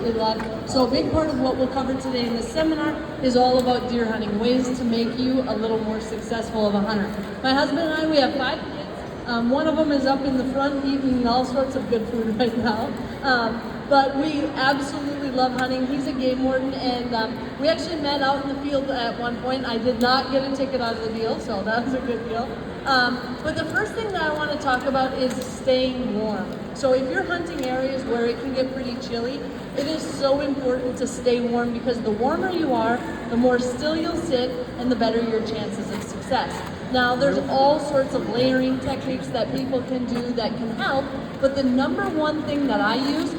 absolutely love. So a big part of what we'll cover today in this seminar is all about deer hunting, ways to make you a little more successful of a hunter. My husband and I, we have 5 kids. One of them is up in the front eating all sorts of good food right now. But we absolutely love hunting. He's a game warden, and we actually met out in the field at one point. I did not get a ticket out of the deal, so that was a good deal. But the first thing that I want to talk about is staying warm. So if you're hunting areas where it can get pretty chilly, it is so important to stay warm, because the warmer you are, the more still you'll sit, and the better your chances of success. Now, there's all sorts of layering techniques that people can do that can help, but the number one thing that I use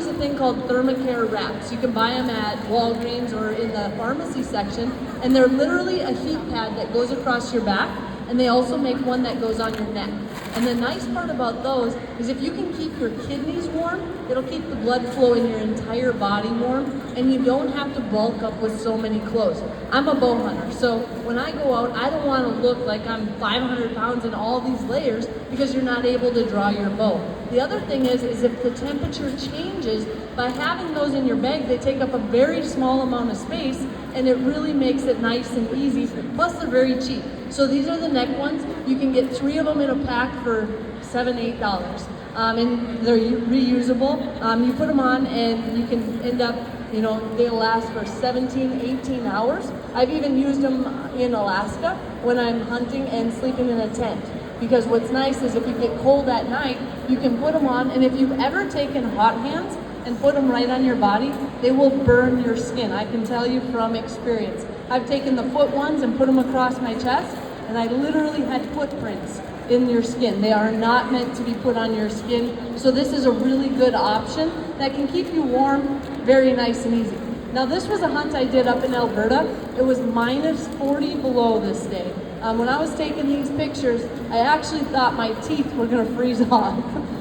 a thing called Thermacare wraps. You can buy them at Walgreens or in the pharmacy section, and they're literally a heat pad that goes across your back, and they also make one that goes on your neck. And the nice part about those is if you can keep your kidneys warm, it'll keep the blood flow in your entire body warm, and you don't have to bulk up with so many clothes. I'm a bow hunter, so when I go out, I don't want to look like I'm 500 pounds in all these layers, because you're not able to draw your bow. The other thing is if the temperature changes, by having those in your bag, they take up a very small amount of space, and it really makes it nice and easy. Plus, they're very cheap. So these are the neck ones. You can get 3 of them in a pack for $7, $8. And they're reusable. You put them on and you can end up, they'll last for 17, 18 hours. I've even used them in Alaska when I'm hunting and sleeping in a tent. Because what's nice is if you get cold at night, you can put them on, and if you've ever taken hot hands and put them right on your body, they will burn your skin. I can tell you from experience. I've taken the foot ones and put them across my chest, and I literally had footprints in your skin. They are not meant to be put on your skin. So this is a really good option that can keep you warm, very nice and easy. Now, this was a hunt I did up in Alberta. It was minus 40 below this day. When I was taking these pictures, I actually thought my teeth were gonna freeze off.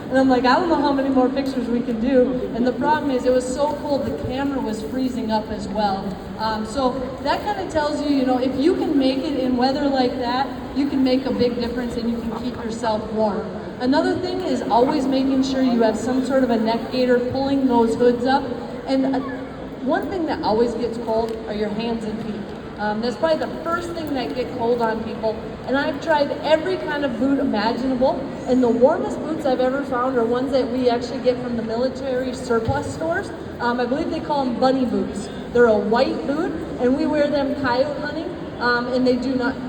And I'm like, I don't know how many more pictures we can do. And the problem is it was so cold, the camera was freezing up as well. So that kind of tells you, if you can make it in weather like that, you can make a big difference and you can keep yourself warm. Another thing is always making sure you have some sort of a neck gaiter, pulling those hoods up. And one thing that always gets cold are your hands and feet. That's probably the first thing that get cold on people. And I've tried every kind of boot imaginable, and the warmest boots I've ever found are ones that we actually get from the military surplus stores. I believe they call them bunny boots. They're a white boot, and we wear them coyote hunting, and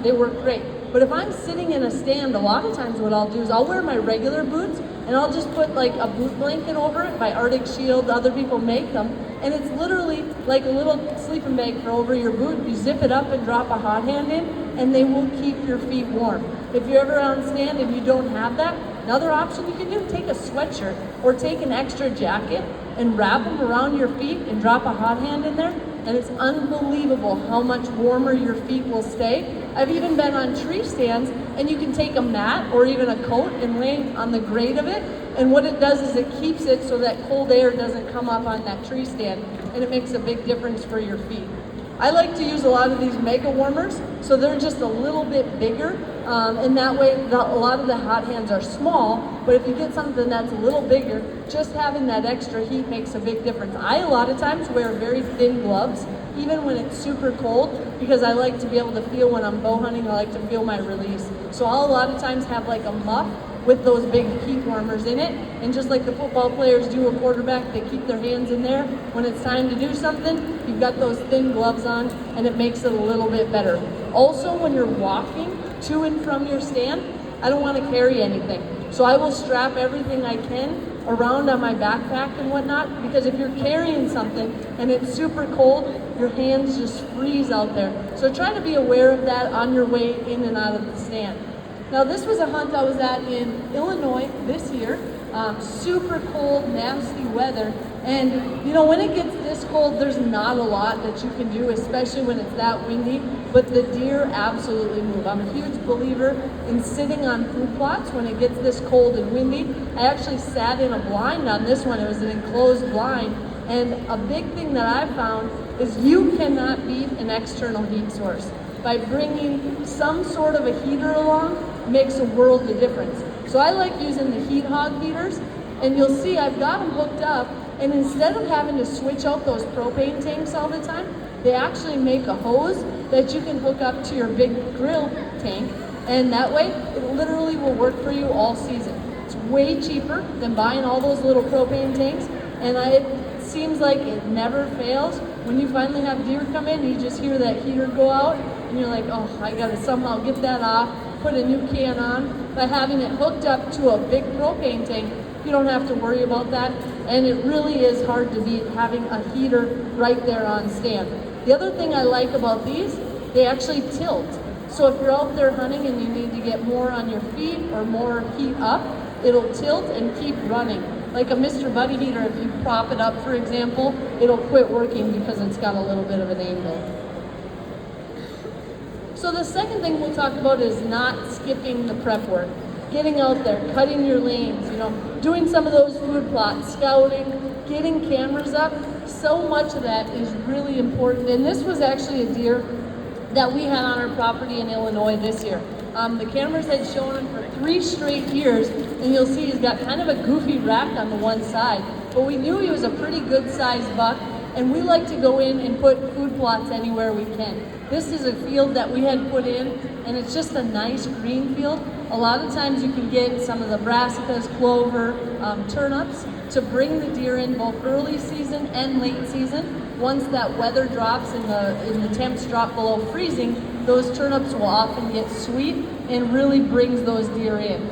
they work great. But if I'm sitting in a stand, a lot of times what I'll do is I'll wear my regular boots, and I'll just put like a boot blanket over it by Arctic Shield. Other people make them, and it's literally like a little sleeping bag for over your boot. You zip it up and drop a hot hand in, and they will keep your feet warm. If you're ever on stand and you don't have that, another option you can do, take a sweatshirt or take an extra jacket and wrap them around your feet and drop a hot hand in there, and it's unbelievable how much warmer your feet will stay. I've even been on tree stands, and you can take a mat or even a coat and lay on the grade of it, and what it does is it keeps it so that cold air doesn't come up on that tree stand, and it makes a big difference for your feet. I like to use a lot of these mega warmers, so they're just a little bit bigger, and that way a lot of the hot hands are small, but if you get something that's a little bigger, just having that extra heat makes a big difference. I a lot of times wear very thin gloves, even when it's super cold, because I like to be able to feel when I'm bow hunting, I like to feel my release. So I'll a lot of times have like a muff with those big heat warmers in it, and just like the football players do a quarterback, they keep their hands in there. When it's time to do something, you've got those thin gloves on, and it makes it a little bit better. Also, when you're walking to and from your stand, I don't want to carry anything. So I will strap everything I can around on my backpack and whatnot, because if you're carrying something and it's super cold, your hands just freeze out there. So try to be aware of that on your way in and out of the stand. Now, this was a hunt I was at in Illinois this year. Super cold, nasty weather. And when it gets this cold, there's not a lot that you can do, especially when it's that windy, but the deer absolutely move. I'm a huge believer in sitting on food plots when it gets this cold and windy. I actually sat in a blind on this one. It was an enclosed blind. And a big thing that I've found is you cannot beat an external heat source. By bringing some sort of a heater along, makes a world of difference. So I like using the heat hog heaters, and you'll see I've got them hooked up, And instead of having to switch out those propane tanks all the time, they actually make a hose that you can hook up to your big grill tank, and that way it literally will work for you all season. It's way cheaper than buying all those little propane tanks, and it seems like it never fails. When you finally have deer come in, you just hear that heater go out, and you're like, oh, I gotta somehow get that off, put a new can on. By having it hooked up to a big propane tank, you don't have to worry about that, and it really is hard to beat having a heater right there on stand. The other thing I like about these, they actually tilt. So if you're out there hunting and you need to get more on your feet or more heat up, it'll tilt and keep running. Like a Mr. Buddy heater, if you prop it up, for example, it'll quit working because it's got a little bit of an angle. So the second thing we'll talk about is not skipping the prep work. Getting out there, cutting your lanes, doing some of those food plots, scouting, getting cameras up. So much of that is really important. And this was actually a deer that we had on our property in Illinois this year. The cameras had shown him for 3 straight years, and you'll see he's got kind of a goofy rack on the one side. But we knew he was a pretty good sized buck, and we like to go in and put food plots anywhere we can. This is a field that we had put in, and it's just a nice green field. A lot of times you can get some of the brassicas, clover, turnips to bring the deer in both early season and late season. Once that weather drops and the temps drop below freezing, those turnips will often get sweet and really brings those deer in.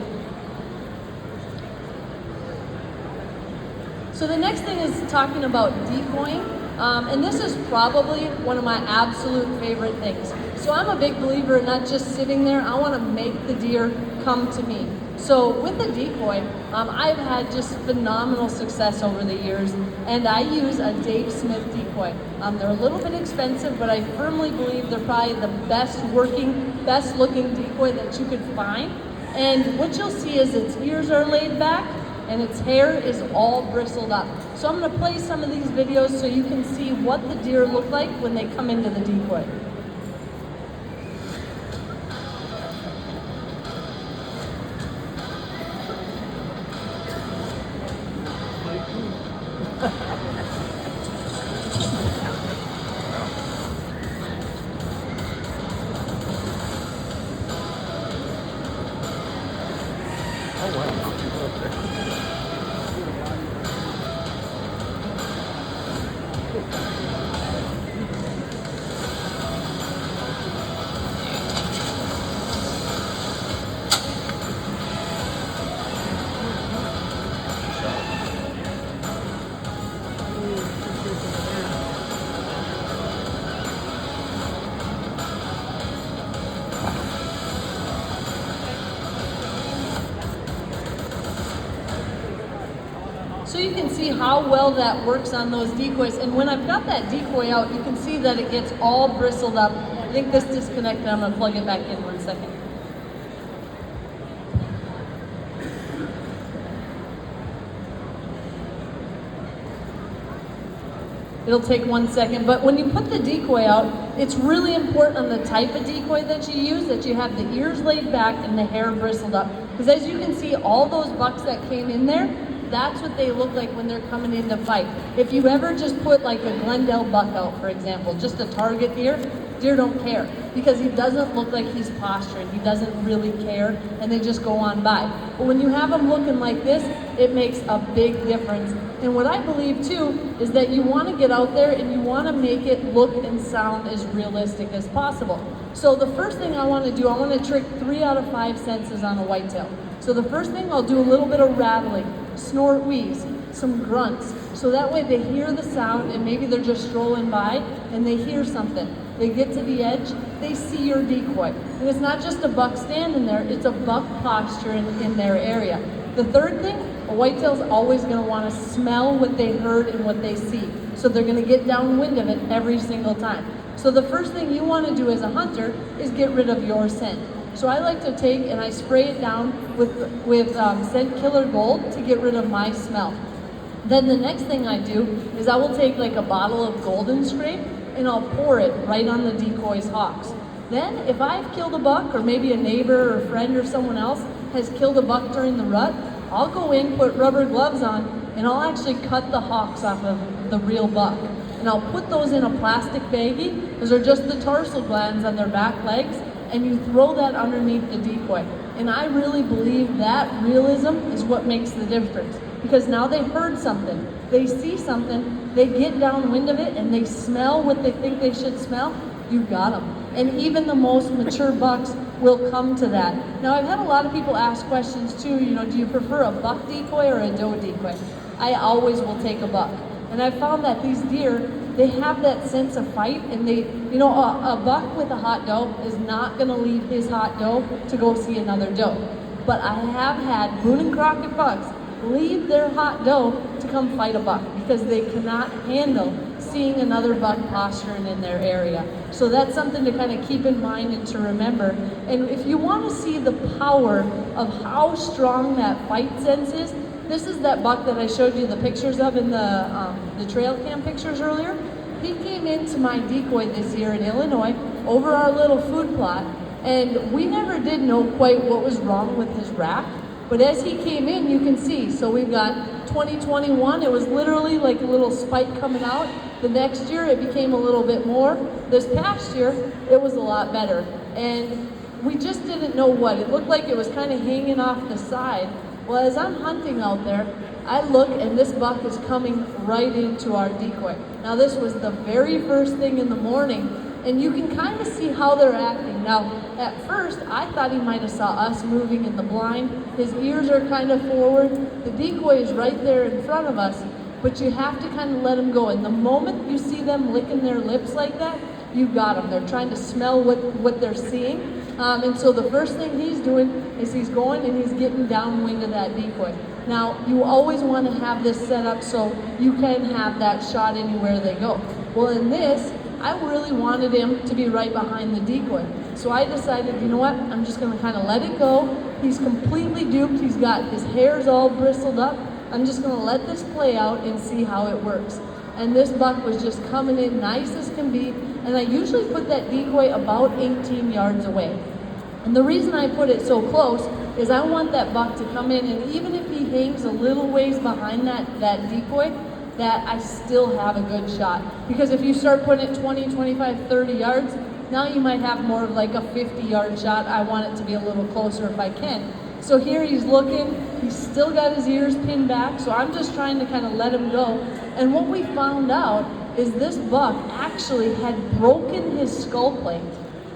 So the next thing is talking about decoying. And this is probably one of my absolute favorite things. So I'm a big believer in not just sitting there, I want to make the deer come to me. So with the decoy, I've had just phenomenal success over the years, and I use a Dave Smith decoy. They're a little bit expensive, but I firmly believe they're probably the best looking decoy that you could find. And what you'll see is its ears are laid back, and its hair is all bristled up. So I'm gonna play some of these videos so you can see what the deer look like when they come into the decoy. So you can see how well that works on those decoys. And when I've got that decoy out, you can see that it gets all bristled up. I think this disconnected. I'm gonna plug it back in 1 second. It'll take 1 second, but when you put the decoy out, it's really important on the type of decoy that you use, that you have the ears laid back and the hair bristled up. Because as you can see, all those bucks that came in there, that's what they look like when they're coming in to fight. If you ever just put like a Glendale buck out, for example, just a target deer don't care, because he doesn't look like he's posturing. He doesn't really care, and they just go on by. But when you have them looking like this, it makes a big difference. And what I believe too is that you want to get out there and you want to make it look and sound as realistic as possible. So the first thing I want to do, I want to trick 3 out of 5 senses on a whitetail. So the first thing, I'll do a little bit of rattling, snort, wheeze, some grunts, so that way they hear the sound and maybe they're just strolling by and they hear something. They get to the edge, they see your decoy. And it's not just a buck standing there, it's a buck posture in their area. The third thing, a whitetail's always gonna wanna smell what they heard and what they see. So they're gonna get downwind of it every single time. So the first thing you wanna do as a hunter is get rid of your scent. So I like to take and I spray it down with Scent Killer Gold to get rid of my smell. Then the next thing I do is I will take like a bottle of Golden Scrape and I'll pour it right on the decoy's hocks. Then if I've killed a buck, or maybe a neighbor or friend or someone else has killed a buck during the rut, I'll go in, put rubber gloves on, and I'll actually cut the hocks off of the real buck. And I'll put those in a plastic baggie. Those are just the tarsal glands on their back legs, and you throw that underneath the decoy. And I really believe that realism is what makes the difference. Because now they've heard something, they see something, they get downwind of it, and they smell what they think they should smell, you got them. And even the most mature bucks will come to that. Now, I've had a lot of people ask questions too, do you prefer a buck decoy or a doe decoy? I always will take a buck. And I found that these deer, they have that sense of fight, and they, a buck with a hot doe is not gonna leave his hot doe to go see another doe. But I have had Boone and Crockett bucks leave their hot doe to come fight a buck because they cannot handle seeing another buck posturing in their area. So that's something to kind of keep in mind and to remember. And if you want to see the power of how strong that fight sense is, this is that buck that I showed you the pictures of in the trail cam pictures earlier. He came into my decoy this year in Illinois over our little food plot, and we never did know quite what was wrong with his rack. But as he came in, you can see, so we've got 2021, it was literally like a little spike coming out. The next year, it became a little bit more. This past year, it was a lot better. And we just didn't know what. It looked like it was kind of hanging off the side. Well, as I'm hunting out there, I look and this buck is coming right into our decoy. Now, this was the very first thing in the morning, and you can kind of see how they're acting. Now, at first, I thought he might have saw us moving in the blind. His ears are kind of forward. The decoy is right there in front of us, but you have to kind of let him go. And the moment you see them licking their lips like that, you got them. They're trying to smell what they're seeing. And so the first thing he's doing is he's going and he's getting downwind of that decoy. Now, you always want to have this set up so you can have that shot anywhere they go. Well, in this, I really wanted him to be right behind the decoy. So I decided, you know what, I'm just gonna kind of let it go. He's completely duped, he's got his hairs all bristled up. I'm just gonna let this play out and see how it works. And this buck was just coming in nice as can be, and I usually put that decoy about 18 yards away. And the reason I put it so close is I want that buck to come in, and even if he hangs a little ways behind that decoy, that I still have a good shot. Because if you start putting it 20, 25, 30 yards, now you might have more of like a 50-yard shot. I want it to be a little closer if I can. So here he's looking, he's still got his ears pinned back, so I'm just trying to kind of let him go. And what we found out is this buck actually had broken his skull plate.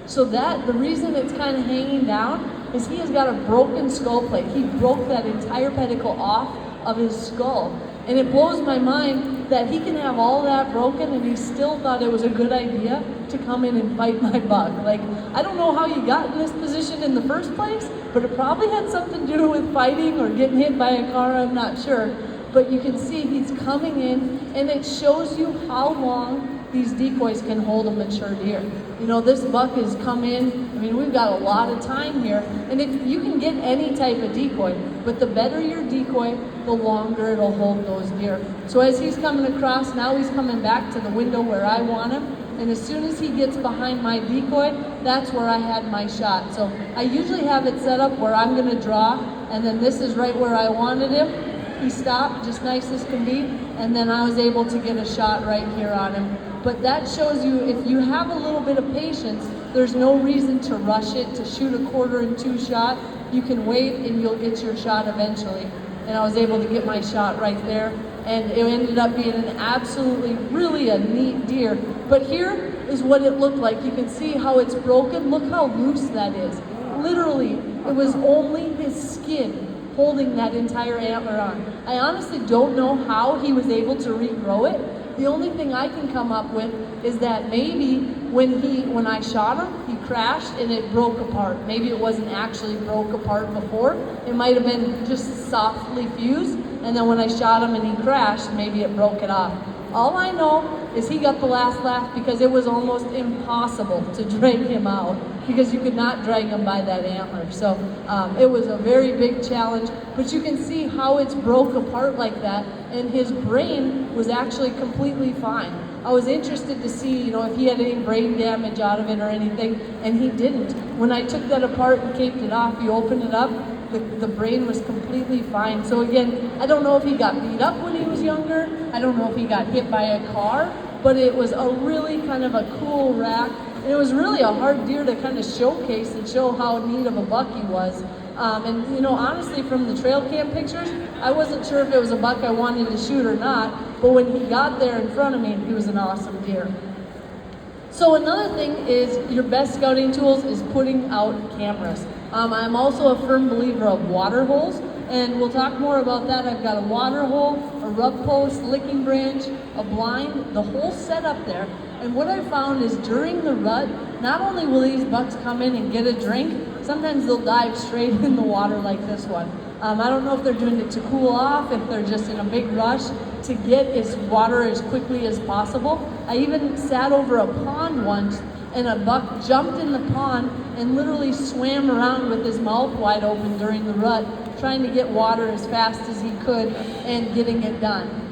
So the reason it's kind of hanging down is he has got a broken skull plate. He broke that entire pedicle off of his skull. And it blows my mind that he can have all that broken and he still thought it was a good idea to come in and fight my buck. Like, I don't know how you got in this position in the first place, but it probably had something to do with fighting or getting hit by a car, I'm not sure. But you can see he's coming in, and it shows you how long these decoys can hold a mature deer. This buck has come in, we've got a lot of time here, and you can get any type of decoy, but the better your decoy, the longer it'll hold those deer. So as he's coming across, now he's coming back to the window where I want him, and as soon as he gets behind my decoy, that's where I had my shot. So I usually have it set up where I'm gonna draw, and then this is right where I wanted him. He stopped, just nice as can be, and then I was able to get a shot right here on him. But that shows you, if you have a little bit of patience, there's no reason to rush it, to shoot a 1/4 shot. You can wait and you'll get your shot eventually. And I was able to get my shot right there. And it ended up being an absolutely, really a neat deer. But here is what it looked like. You can see how it's broken. Look how loose that is. Literally, it was only his skin holding that entire antler on. I honestly don't know how he was able to regrow it. The only thing I can come up with is that maybe when I shot him, he crashed and it broke apart. Maybe it wasn't actually broke apart before. It might have been just softly fused, and then when I shot him and he crashed, maybe it broke it off. All I know is he got the last laugh because it was almost impossible to drag him out because you could not drag him by that antler. So it was a very big challenge, but you can see how it's broke apart like that, and his brain was actually completely fine. I was interested to see, if he had any brain damage out of it or anything, and he didn't. When I took that apart and caped it off, you open it up, the brain was completely fine. So again, I don't know if he got beat up when he was younger. I don't know if he got hit by a car, but it was a really kind of a cool rack. And it was really a hard deer to kind of showcase and show how neat of a buck he was. And you know, honestly, from the trail cam pictures, I wasn't sure if it was a buck I wanted to shoot or not, but when he got there in front of me, he was an awesome deer. So another thing is your best scouting tools is putting out cameras. I'm also a firm believer of water holes, and we'll talk more about that. I've got a water hole, a rub post, licking branch, a blind, the whole setup there. And what I found is during the rut, not only will these bucks come in and get a drink, sometimes they'll dive straight in the water like this one. I don't know if they're doing it to cool off, if they're just in a big rush to get as water as quickly as possible. I even sat over a pond once and a buck jumped in the pond and literally swam around with his mouth wide open during the rut, trying to get water as fast as he could and getting it done.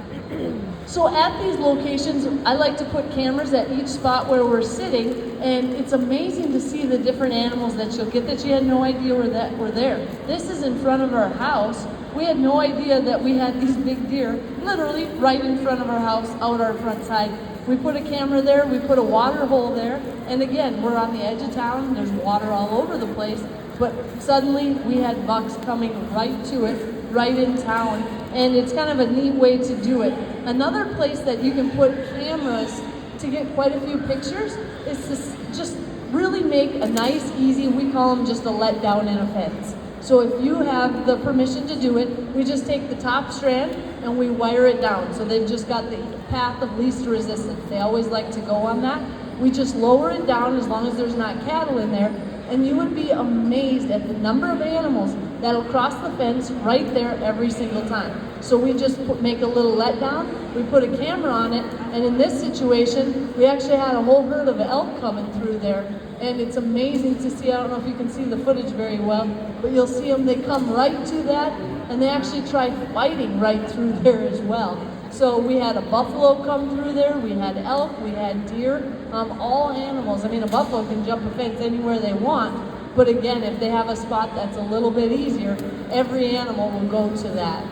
So at these locations, I like to put cameras at each spot where we're sitting, and it's amazing to see the different animals that you'll get that you had no idea were there. This is in front of our house. We had no idea that we had these big deer literally right in front of our house, out our front side. We put a camera there, we put a water hole there, and again, we're on the edge of town, there's water all over the place, but suddenly we had bucks coming right to it, right in town, and it's kind of a neat way to do it. Another place that you can put cameras to get quite a few pictures is to just really make a nice, easy, we call them just a letdown in a fence. So if you have the permission to do it, we just take the top strand and we wire it down. So they've just got the path of least resistance. They always like to go on that. We just lower it down as long as there's not cattle in there, and you would be amazed at the number of animals that'll cross the fence right there every single time. So we just make a little letdown, we put a camera on it, and in this situation, we actually had a whole herd of elk coming through there, and it's amazing to see. I don't know if you can see the footage very well, but you'll see them, they come right to that, and they actually try fighting right through there as well. So we had a buffalo come through there, we had elk, we had deer, all animals. I mean, a buffalo can jump a fence anywhere they want, but again, if they have a spot that's a little bit easier, every animal will go to that.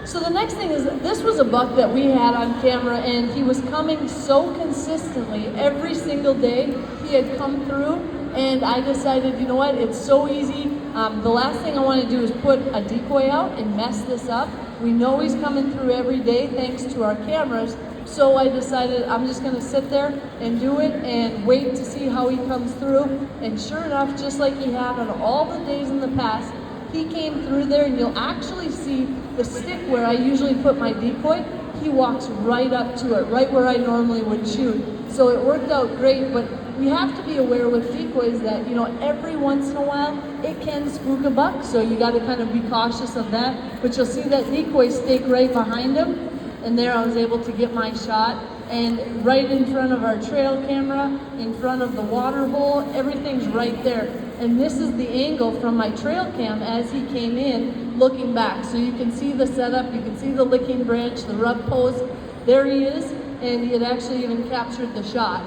So the next thing is, this was a buck that we had on camera, and he was coming so consistently every single day. He had come through, and I decided, you know what, it's so easy. The last thing I want to do is put a decoy out and mess this up. We know he's coming through every day thanks to our cameras, so I decided I'm just going to sit there and do it and wait to see how he comes through. And sure enough, just like he had on all the days in the past, he came through there, and you'll actually see the stick where I usually put my decoy. He walks right up to it, right where I normally would shoot. So it worked out great, but we have to be aware with decoys that, you know, every once in a while it can spook a buck, so you got to kind of be cautious of that. But you'll see that decoy stake right behind him, and there I was able to get my shot. And right in front of our trail camera, in front of the water hole, everything's right there. And this is the angle from my trail cam as he came in, looking back. So you can see the setup, you can see the licking branch, the rub post. There he is, and he had actually even captured the shot.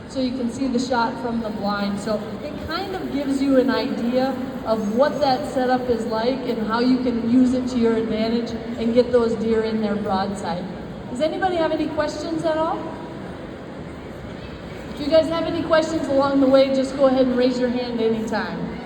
So you can see the shot from the blind. So it kind of gives you an idea of what that setup is like and how you can use it to your advantage and get those deer in their broadside. Does anybody have any questions at all? If you guys have any questions along the way, just go ahead and raise your hand anytime.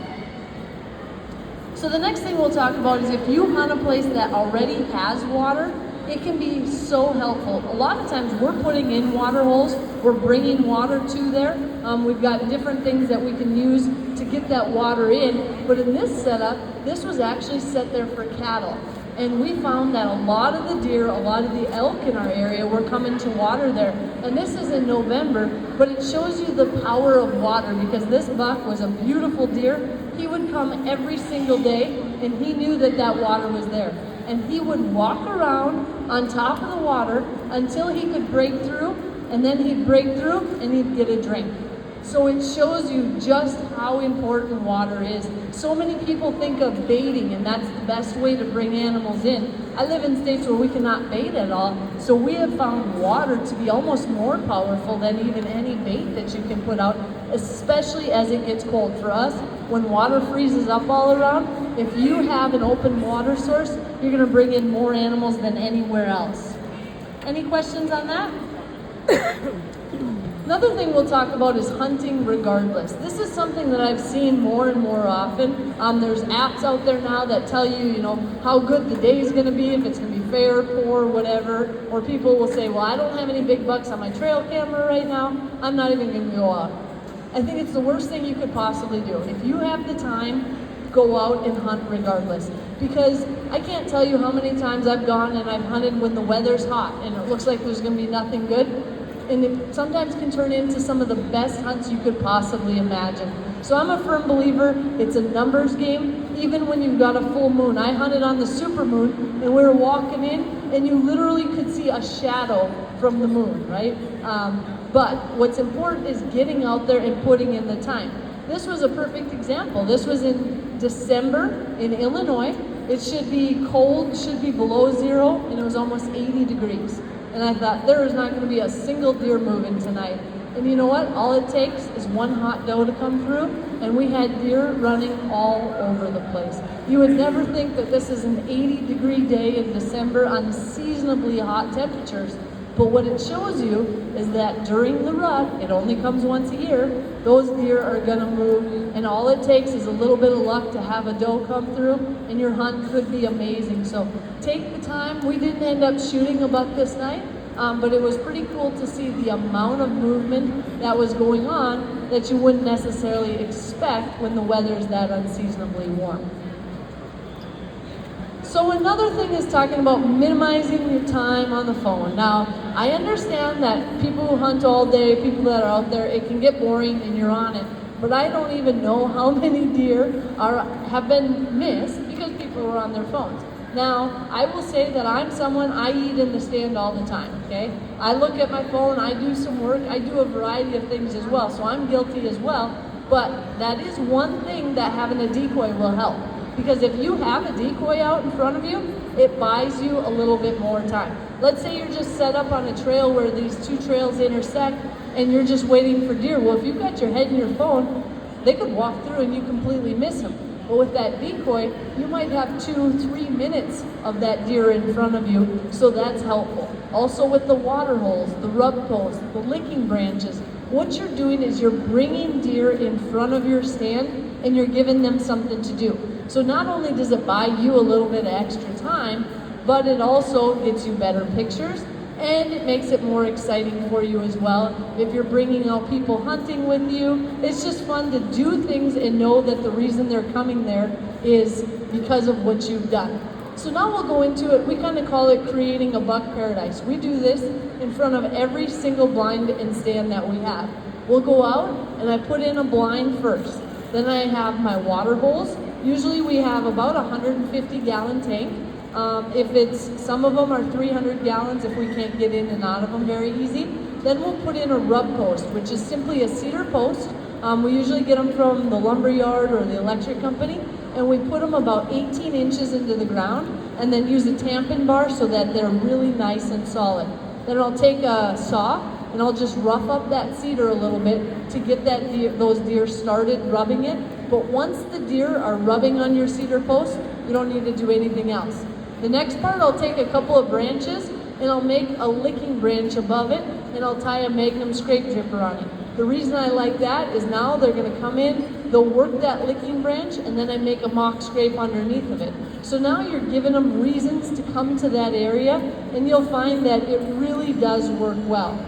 So the next thing we'll talk about is if you hunt a place that already has water, it can be so helpful. A lot of times we're putting in water holes, we're bringing water to there. We've got different things that we can use to get that water in, but in this setup, this was actually set there for cattle. And we found that a lot of the deer, a lot of the elk in our area were coming to water there. And this is in November, but it shows you the power of water, because this buck was a beautiful deer. He would come every single day, and he knew that that water was there. And he would walk around on top of the water until he could break through, and then he'd break through and he'd get a drink. So it shows you just how important water is. So many people think of baiting, and that's the best way to bring animals in. I live in states where we cannot bait at all, so we have found water to be almost more powerful than even any bait that you can put out, especially as it gets cold. For us, when water freezes up all around, if you have an open water source, you're gonna bring in more animals than anywhere else. Any questions on that? Another thing we'll talk about is hunting regardless. This is something that I've seen more and more often. There's apps out there now that tell you, how good the day is gonna be, if it's gonna be fair, poor, whatever. Or people will say, well, I don't have any big bucks on my trail camera right now. I'm not even gonna go out. I think it's the worst thing you could possibly do. If you have the time, go out and hunt regardless. Because I can't tell you how many times I've gone and I've hunted when the weather's hot and it looks like there's gonna be nothing good. And it sometimes can turn into some of the best hunts you could possibly imagine. So I'm a firm believer, it's a numbers game, even when you've got a full moon. I hunted on the super moon and we were walking in and you literally could see a shadow from the moon, right? But what's important is getting out there and putting in the time. This was a perfect example. This was in December in Illinois. It should be cold, should be below zero, and it was almost 80 degrees. And I thought, there is not going to be a single deer moving tonight. And you know what? All it takes is one hot doe to come through, and we had deer running all over the place. You would never think that this is an 80-degree day in December on seasonably hot temperatures. But what it shows you is that during the rut, it only comes once a year, those deer are gonna move, and all it takes is a little bit of luck to have a doe come through, and your hunt could be amazing. So take the time. We didn't end up shooting a buck this night, but it was pretty cool to see the amount of movement that was going on that you wouldn't necessarily expect when the weather's that unseasonably warm. So another thing is talking about minimizing your time on the phone. Now, I understand that people who hunt all day, people that are out there, it can get boring and you're on it. But I don't even know how many deer have been missed because people were on their phones. Now, I will say that I'm someone, I eat in the stand all the time, okay? I look at my phone, I do some work, I do a variety of things as well, so I'm guilty as well. But that is one thing that having a decoy will help. Because if you have a decoy out in front of you, it buys you a little bit more time. Let's say you're just set up on a trail where these two trails intersect and you're just waiting for deer. Well, if you've got your head in your phone, they could walk through and you completely miss them. But with that decoy, you might have 2-3 minutes of that deer in front of you, so that's helpful. Also with the water holes, the rub posts, the licking branches, what you're doing is you're bringing deer in front of your stand and you're giving them something to do. So not only does it buy you a little bit of extra time, but it also gets you better pictures and it makes it more exciting for you as well. If you're bringing out people hunting with you, it's just fun to do things and know that the reason they're coming there is because of what you've done. So now we'll go into it. We kind of call it creating a buck paradise. We do this in front of every single blind and stand that we have. We'll go out and I put in a blind first. Then I have my water holes. Usually we have about a 150-gallon tank. Some of them are 300 gallons if we can't get in and out of them very easy. Then we'll put in a rub post, which is simply a cedar post. We usually get them from the lumber yard or the electric company, and we put them about 18 inches into the ground and then use a tampon bar so that they're really nice and solid. Then I'll take a saw and I'll just rough up that cedar a little bit to get those deer started rubbing it. But once the deer are rubbing on your cedar post, you don't need to do anything else. The next part, I'll take a couple of branches and I'll make a licking branch above it and I'll tie a Magnum scrape dripper on it. The reason I like that is now they're gonna come in, they'll work that licking branch and then I make a mock scrape underneath of it. So now you're giving them reasons to come to that area and you'll find that it really does work well.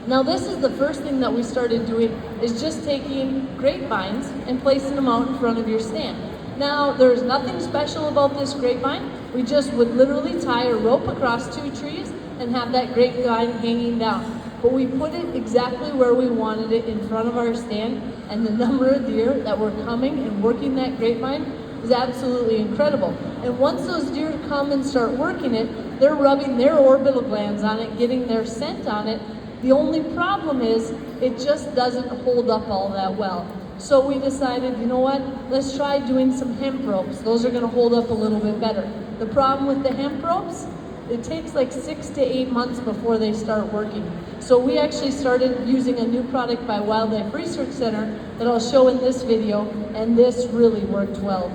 Now this is the first thing that we started doing, is just taking grapevines and placing them out in front of your stand. Now there's nothing special about this grapevine. We just would literally tie a rope across 2 trees and have that grapevine hanging down. But we put it exactly where we wanted it in front of our stand, and the number of deer that were coming and working that grapevine is absolutely incredible. And once those deer come and start working it, they're rubbing their orbital glands on it, getting their scent on it. The only problem is it just doesn't hold up all that well. So we decided, you know what, let's try doing some hemp ropes. Those are gonna hold up a little bit better. The problem with the hemp ropes, it takes like 6 to 8 months before they start working. So we actually started using a new product by Wildlife Research Center that I'll show in this video, and this really worked well.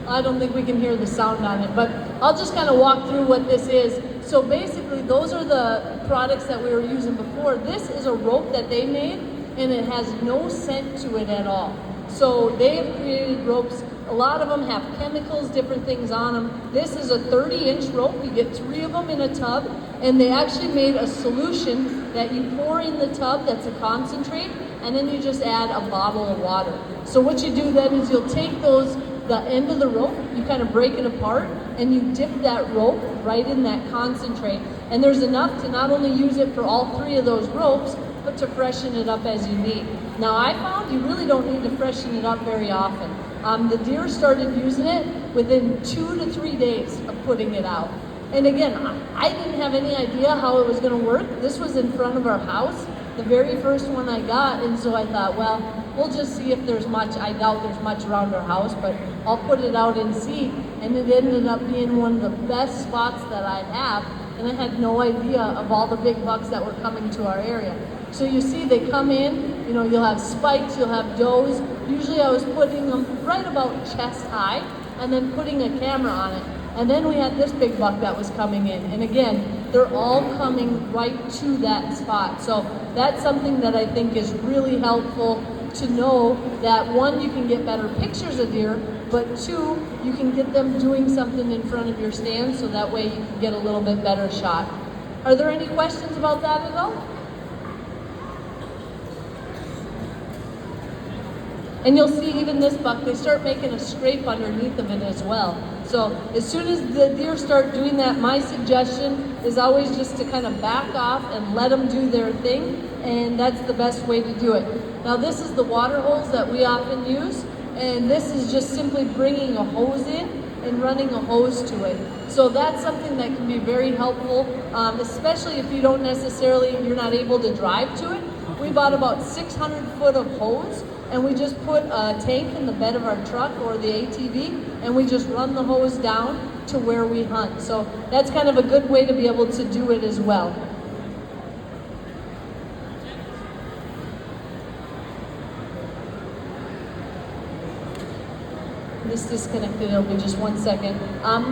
I don't think we can hear the sound on it, but I'll just kind of walk through what this is. So basically, those are the products that we were using before. This is a rope that they made, and it has no scent to it at all. So they have created ropes. A lot of them have chemicals, different things on them. This is a 30-inch rope. You get 3 of them in a tub, and they actually made a solution that you pour in the tub that's a concentrate, and then you just add a bottle of water. So what you do then is you'll take the end of the rope, you kind of break it apart, and you dip that rope right in that concentrate. And there's enough to not only use it for all 3 of those ropes, but to freshen it up as you need. Now I found you really don't need to freshen it up very often. The deer started using it within 2 to 3 days of putting it out. And again, I didn't have any idea how it was gonna work. This was in front of our house, the very first one I got, and so I thought, well, we'll just see if there's much. I doubt there's much around our house, but I'll put it out and see. And it ended up being one of the best spots that I have, and I had no idea of all the big bucks that were coming to our area. So you see they come in, you know, you'll have spikes, you'll have does. Usually I was putting them right about chest high and then putting a camera on it. And then we had this big buck that was coming in. And again, they're all coming right to that spot. So that's something that I think is really helpful to know, that 1, you can get better pictures of deer, but 2, you can get them doing something in front of your stand, so that way you can get a little bit better shot. Are there any questions about that at all? And you'll see even this buck, they start making a scrape underneath of it as well. So as soon as the deer start doing that, my suggestion is always just to kind of back off and let them do their thing, and that's the best way to do it. Now this is the water hose that we often use, and this is just simply bringing a hose in and running a hose to it. So that's something that can be very helpful, especially if you don't necessarily, you're not able to drive to it. We bought about 600 foot of hose, and we just put a tank in the bed of our truck or the ATV, and we just run the hose down to where we hunt. So that's kind of a good way to be able to do it as well. This disconnected, it'll be just 1 second.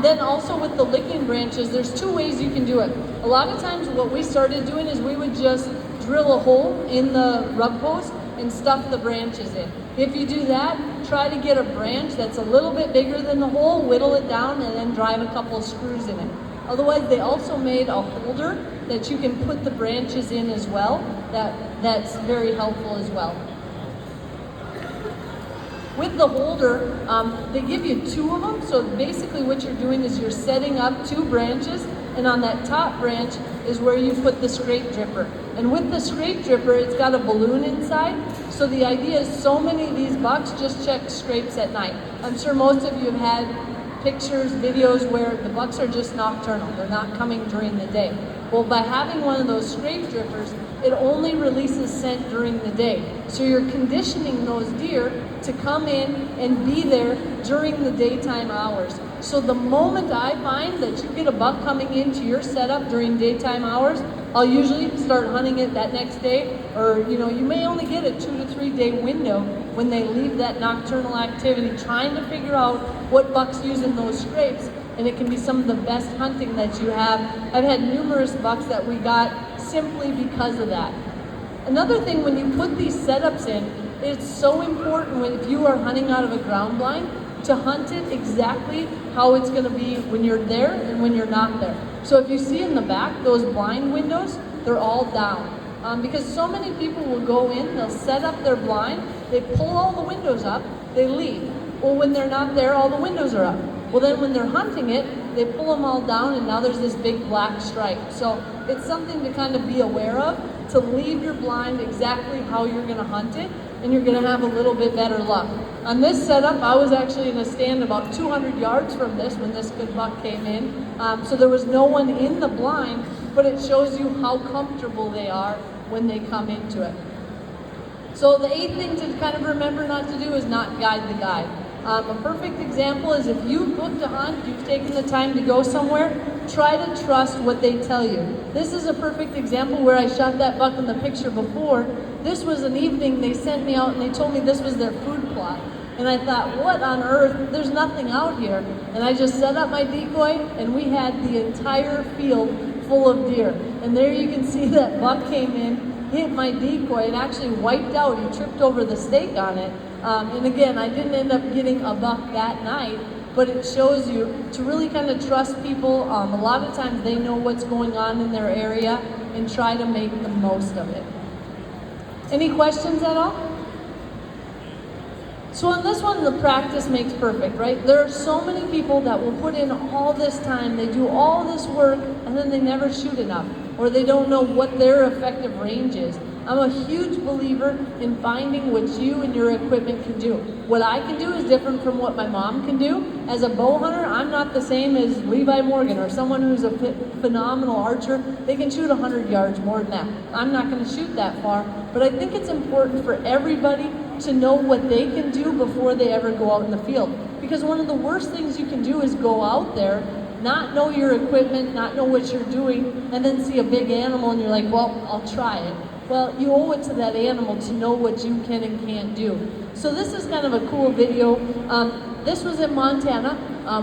Then also with the licking branches, there's 2 ways you can do it. A lot of times what we started doing is we would just drill a hole in the rub post and stuff the branches in. If you do that, try to get a branch that's a little bit bigger than the hole, whittle it down, and then drive a couple of screws in it. Otherwise, they also made a holder that you can put the branches in as well. That's very helpful as well. With the holder, they give you 2 of them. So basically what you're doing is you're setting up 2 branches, and on that top branch is where you put the scrape dripper. And with the scrape dripper, it's got a balloon inside. So the idea is so many of these bucks just check scrapes at night. I'm sure most of you have had pictures, videos where the bucks are just nocturnal. They're not coming during the day. Well, by having one of those scrape drippers, it only releases scent during the day. So you're conditioning those deer to come in and be there during the daytime hours. So the moment I find that you get a buck coming into your setup during daytime hours, I'll usually start hunting it that next day, or you may only get a 2 to 3 day window when they leave that nocturnal activity, trying to figure out what buck's using those scrapes, and it can be some of the best hunting that you have. I've had numerous bucks that we got simply because of that. Another thing, when you put these setups in, it's so important if you are hunting out of a ground blind to hunt it exactly how it's going to be when you're there and when you're not there. So if you see in the back, those blind windows, they're all down. Because so many people will go in, they'll set up their blind, they pull all the windows up, they leave. Well, when they're not there, all the windows are up. Well, then when they're hunting it, they pull them all down, and now there's this big black stripe. So it's something to kind of be aware of, to leave your blind exactly how you're going to hunt it, and you're going to have a little bit better luck. On this setup, I was actually in a stand about 200 yards from this when this good buck came in. So there was no one in the blind, but it shows you how comfortable they are when they come into it. So the 8th thing to kind of remember not to do is not guide the guide. A perfect example is if you've booked a hunt, you've taken the time to go somewhere, try to trust what they tell you. This is a perfect example where I shot that buck in the picture before. This was an evening they sent me out and they told me this was their food plot. And I thought, what on earth? There's nothing out here. And I just set up my decoy and we had the entire field full of deer. And there you can see that buck came in, hit my decoy, and actually wiped out. He tripped over the stake on it. And again, I didn't end up getting a buck that night, but it shows you to really kind of trust people. A lot of times they know what's going on in their area and try to make the most of it. Any questions at all? So on this one, the practice makes perfect, right? There are so many people that will put in all this time, they do all this work, and then they never shoot enough, or they don't know what their effective range is. I'm a huge believer in finding what you and your equipment can do. What I can do is different from what my mom can do. As a bow hunter, I'm not the same as Levi Morgan or someone who's a phenomenal archer. They can shoot 100 yards more than that. I'm not going to shoot that far, but I think it's important for everybody to know what they can do before they ever go out in the field. Because one of the worst things you can do is go out there, not know your equipment, not know what you're doing, and then see a big animal and you're like, well, I'll try it. Well, you owe it to that animal to know what you can and can't do. So this is kind of a cool video. This was in Montana.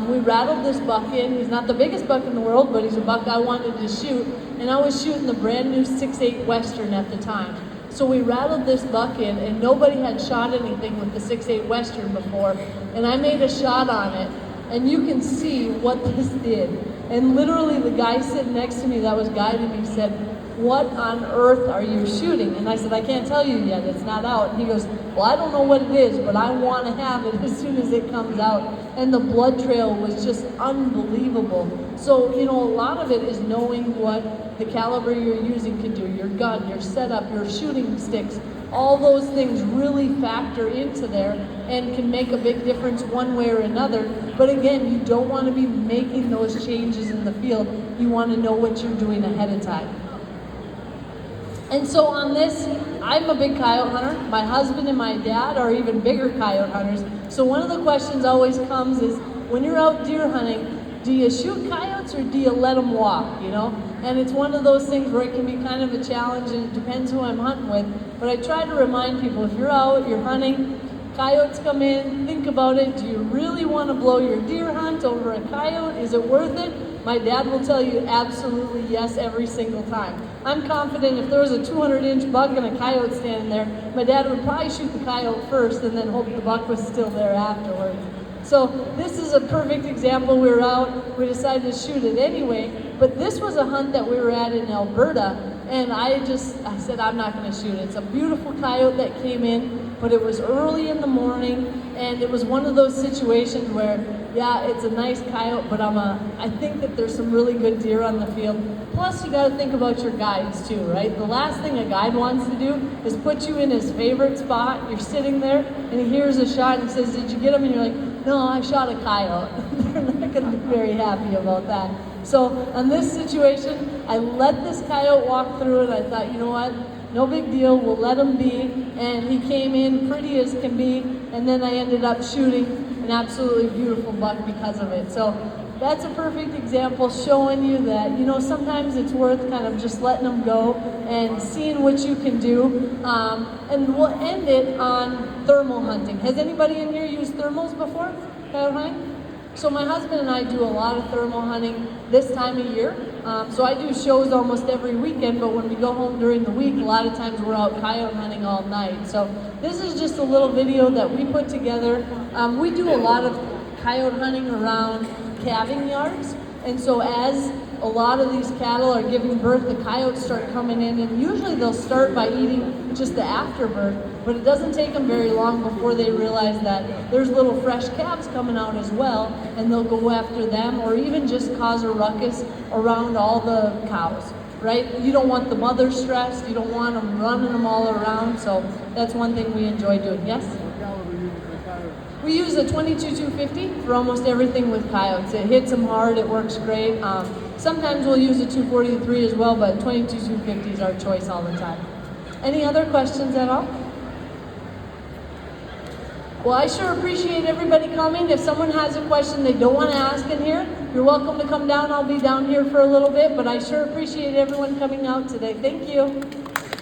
We rattled this buck in. He's not the biggest buck in the world, but he's a buck I wanted to shoot. And I was shooting the brand new 6.8 Western at the time. So we rattled this buck in, and nobody had shot anything with the 6.8 Western before. And I made a shot on it, and you can see what this did. And literally the guy sitting next to me that was guiding me said, what on earth are you shooting? And I said, I can't tell you yet, it's not out. And he goes, well, I don't know what it is, but I want to have it as soon as it comes out. And the blood trail was just unbelievable. So, a lot of it is knowing what the caliber you're using can do. Your gun, your setup, your shooting sticks, all those things really factor into there and can make a big difference one way or another. But again, you don't want to be making those changes in the field. You want to know what you're doing ahead of time. And so on this, I'm a big coyote hunter. My husband and my dad are even bigger coyote hunters. So one of the questions always comes is, when you're out deer hunting, do you shoot coyotes or do you let them walk, And it's one of those things where it can be kind of a challenge, and it depends who I'm hunting with. But I try to remind people, if you're out, you're hunting, coyotes come in, think about it. Do you really want to blow your deer hunt over a coyote? Is it worth it? My dad will tell you absolutely yes every single time. I'm confident if there was a 200-inch buck and a coyote standing there, my dad would probably shoot the coyote first and then hope the buck was still there afterwards. So this is a perfect example. We were out, we decided to shoot it anyway, but this was a hunt that we were at in Alberta, and I said, I'm not going to shoot it. It's a beautiful coyote that came in, but it was early in the morning, and it was one of those situations where, yeah, it's a nice coyote, but I think that there's some really good deer on the field. Plus, you got to think about your guides too, right? The last thing a guide wants to do is put you in his favorite spot. You're sitting there, and he hears a shot and says, did you get him? And you're like, no, I shot a coyote. They're not going to be very happy about that. So on this situation, I let this coyote walk through it. I thought, you know what? No big deal, we'll let him be. And he came in pretty as can be, and then I ended up shooting an absolutely beautiful buck because of it. So that's a perfect example showing you that, sometimes it's worth kind of just letting them go and seeing what you can do. And we'll end it on thermal hunting. Has anybody in here used thermals before? Coyote hunting? So my husband and I do a lot of thermal hunting this time of year. So I do shows almost every weekend, but when we go home during the week, a lot of times we're out coyote hunting all night. So this is just a little video that we put together. We do a lot of coyote hunting around calving yards. And so as a lot of these cattle are giving birth, the coyotes start coming in, and usually they'll start by eating just the afterbirth, but it doesn't take them very long before they realize that there's little fresh calves coming out as well, and they'll go after them or even just cause a ruckus around all the cows, right? You don't want the mother stressed, you don't want them running them all around, so that's one thing we enjoy doing. Yes? We use a 22-250 for almost everything with coyotes. It hits them hard, it works great. Sometimes we'll use a 243 as well, but 22-250 is our choice all the time. Any other questions at all? Well, I sure appreciate everybody coming. If someone has a question they don't want to ask in here, you're welcome to come down. I'll be down here for a little bit, but I sure appreciate everyone coming out today. Thank you.